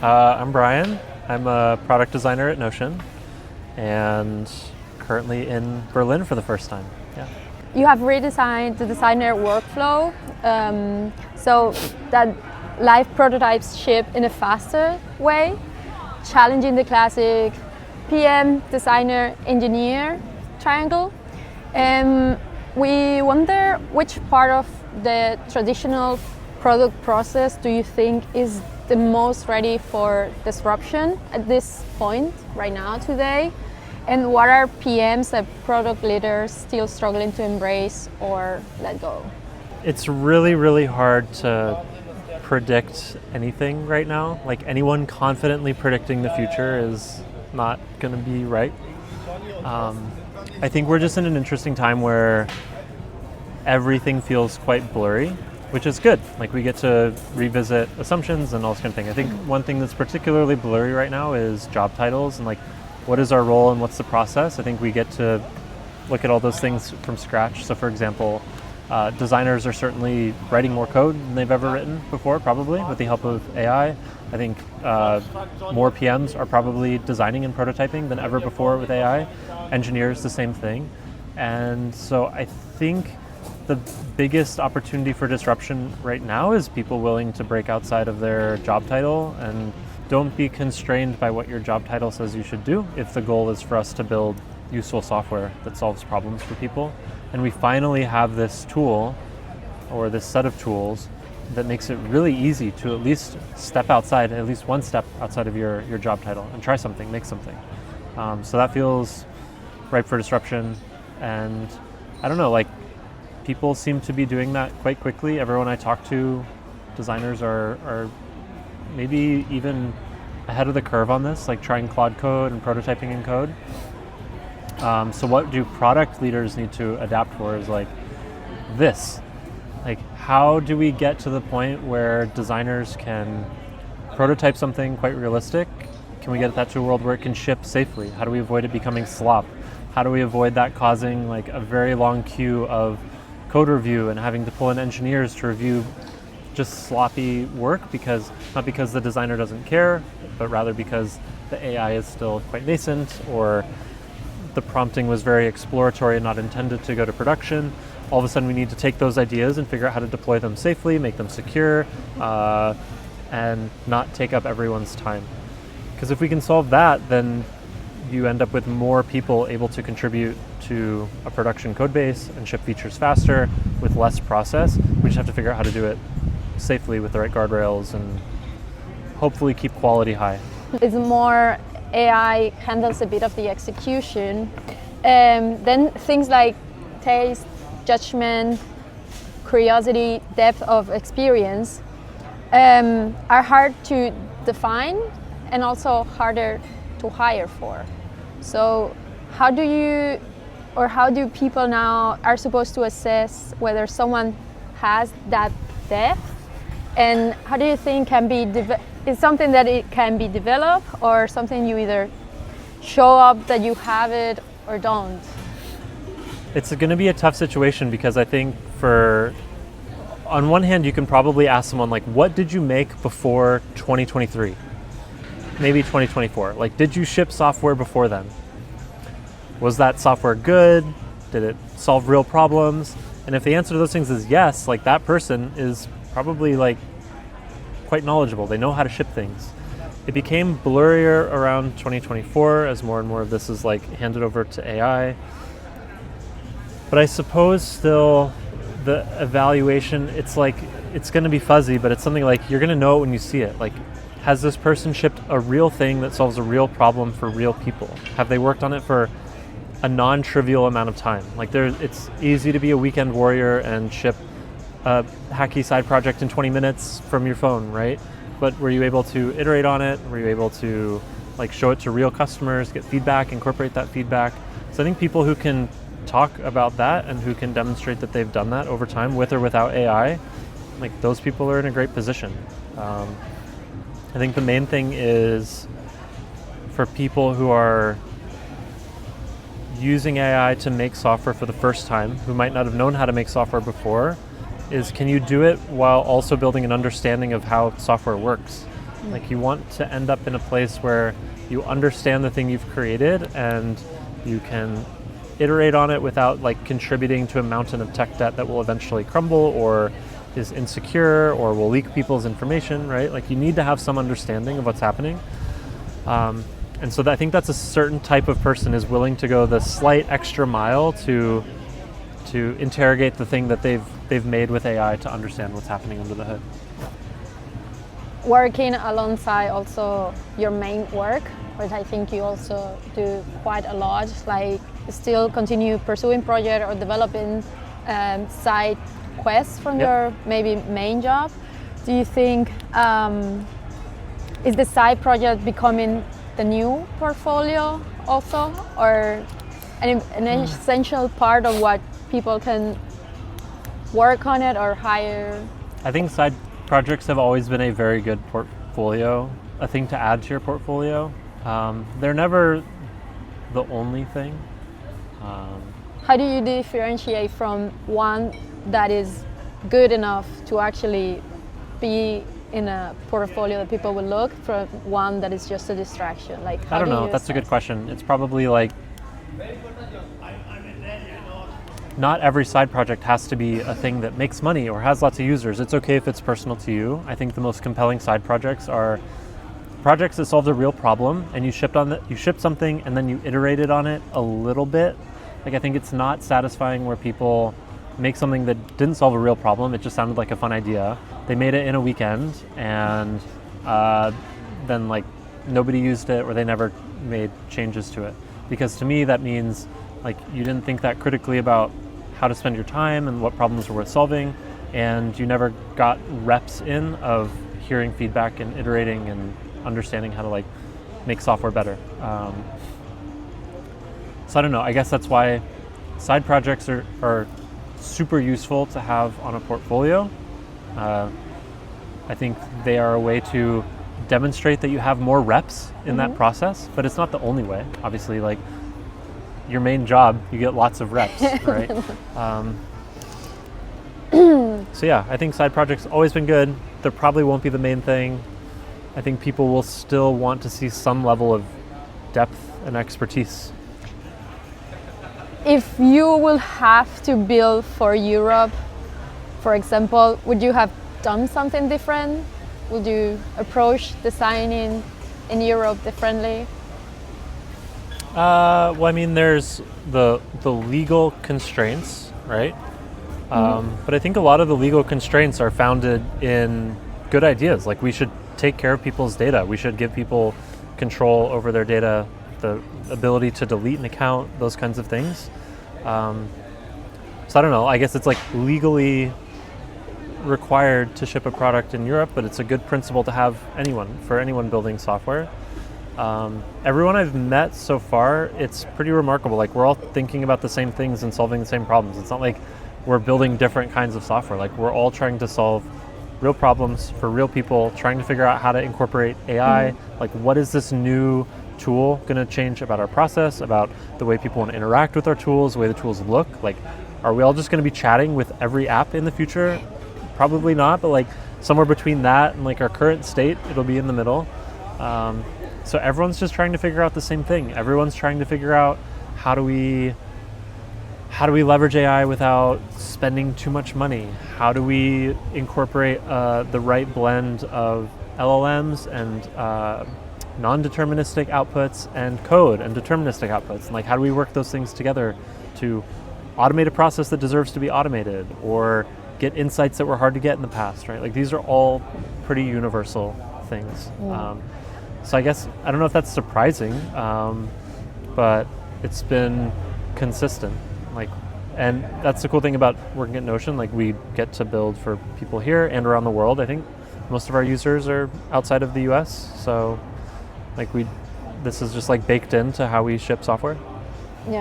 I'm Brian. I'm a product designer at Notion and currently in Berlin for the first time. Yeah. You have redesigned the designer workflow so that live prototypes ship in a faster way, challenging the classic PM, designer, engineer triangle. We wonder which part of the traditional product process do you think is the most ready for disruption at this point, right now, today? And what are PMs and product leaders still struggling to embrace or let go? It's really, really hard to predict anything right now. Like anyone confidently predicting the future is not going to be right. I think we're just in an interesting time where everything feels quite blurry, which is good. Like we get to revisit assumptions and all this kind of thing. I think one thing that's particularly blurry right now is job titles and like what is our role and what's the process. I think we get to look at all those things from scratch. So for example, designers are certainly writing more code than they've ever written before, probably with the help of AI. I think more PMs are probably designing and prototyping than ever before with AI. Engineers, the same thing. And so I think the biggest opportunity for disruption right now is people willing to break outside of their job title and don't be constrained by what your job title says you should do if the goal is for us to build useful software that solves problems for people. And we finally have this tool or this set of tools that makes it really easy to at least step outside, at least one step outside of your job title and try something, make something. So that feels ripe for disruption. And I don't know, like people seem to be doing that quite quickly. Everyone I talk to, designers are maybe even ahead of the curve on this, like trying Claude Code and prototyping in code. So what do product leaders need to adapt for is like this. Like how do we get to the point where designers can prototype something quite realistic? Can we get that to a world where it can ship safely? How do we avoid it becoming slop? How do we avoid that causing like a very long queue of code review and having to pull in engineers to review just sloppy work not because the designer doesn't care, but rather because the AI is still quite nascent or the prompting was very exploratory and not intended to go to production. All of a sudden we need to take those ideas and figure out how to deploy them safely, make them secure, and not take up everyone's time. Because if we can solve that, then you end up with more people able to contribute to a production code base and ship features faster with less process. We just have to figure out how to do it safely with the right guardrails and hopefully keep quality high. It's more AI handles a bit of the execution. Then things like taste, judgment, curiosity, depth of experience are hard to define and also harder to hire for. So how do people now are supposed to assess whether someone has that depth, and how do you think is something that it can be developed or something you either show up that you have it or don't? It's going to be a tough situation because I think on one hand you can probably ask someone like, what did you make before 2023? Maybe 2024. Like, did you ship software before then? Was that software good? Did it solve real problems? And if the answer to those things is yes, like that person is probably like quite knowledgeable. They know how to ship things. It became blurrier around 2024 as more and more of this is like handed over to AI. But I suppose still the evaluation, it's going to be fuzzy, but it's something like you're going to know it when you see it. Like, has this person shipped a real thing that solves a real problem for real people? Have they worked on it for a non-trivial amount of time? Like it's easy to be a weekend warrior and ship a hacky side project in 20 minutes from your phone, right? But were you able to iterate on it? Were you able to like show it to real customers, get feedback, incorporate that feedback? So I think people who can talk about that and who can demonstrate that they've done that over time with or without AI, like those people are in a great position. I think the main thing is for people who are using AI to make software for the first time, who might not have known how to make software before, is can you do it while also building an understanding of how software works? Like you want to end up in a place where you understand the thing you've created and you can iterate on it without like contributing to a mountain of tech debt that will eventually crumble or is insecure or will leak people's information, right? Like you need to have some understanding of what's happening. And so I think that's a certain type of person is willing to go the slight extra mile to interrogate the thing that they've made with AI to understand what's happening under the hood. Working alongside also your main work, which I think you also do quite a lot, like still continue pursuing project or developing side quests from your maybe main job. Do you think is the side project becoming the new portfolio also, or an essential part of what people can work on it or hire? I think side projects have always been a very good portfolio, a thing to add to your portfolio. They're never the only thing. How do you differentiate from one that is good enough to actually be in a portfolio that people will look from one that is just a distraction? Like, I don't know. That's a good question. It's probably like not every side project has to be a thing that makes money or has lots of users. It's okay if it's personal to you. I think the most compelling side projects are projects that solved a real problem and you shipped something and then you iterated on it a little bit. Like I think it's not satisfying where people make something that didn't solve a real problem. It just sounded like a fun idea. They made it in a weekend and then like nobody used it or they never made changes to it. Because to me that means like you didn't think that critically about how to spend your time and what problems were worth solving, and you never got reps in of hearing feedback and iterating and understanding how to like make software better. So I don't know, I guess that's why side projects are super useful to have on a portfolio. I think they are a way to demonstrate that you have more reps in that process, but it's not the only way. Obviously, like your main job, you get lots of reps, right? So yeah, I think side projects always been good. There probably won't be the main thing. I think people will still want to see some level of depth and expertise. If you will have to build for Europe, for example, would you have done something different? Would you approach designing in Europe differently? Well, I mean, there's the legal constraints, right? But I think a lot of the legal constraints are founded in good ideas. Like we should take care of people's data. We should give people control over their data, the ability to delete an account, those kinds of things. So I don't know, I guess it's like legally required to ship a product in Europe, but it's a good principle to have for anyone building software. Everyone I've met so far, it's pretty remarkable. Like we're all thinking about the same things and solving the same problems. It's not like we're building different kinds of software. Like we're all trying to solve real problems for real people, trying to figure out how to incorporate AI. Like what is this new tool going to change about our process, about the way people want to interact with our tools, the way the tools look? Like, are we all just going to be chatting with every app in the future? Probably not, but like somewhere between that and like our current state, it'll be in the middle. So everyone's just trying to figure out the same thing. Everyone's trying to figure out how do we leverage AI without spending too much money? How do we incorporate the right blend of LLMs and non-deterministic outputs and code and deterministic outputs? And like, how do we work those things together to automate a process that deserves to be automated or get insights that were hard to get in the past, right? Like these are all pretty universal things. So I guess, I don't know if that's surprising, but it's been consistent. Like, and that's the cool thing about working at Notion. Like we get to build for people here and around the world. I think most of our users are outside of the US. So like this is just like baked into how we ship software.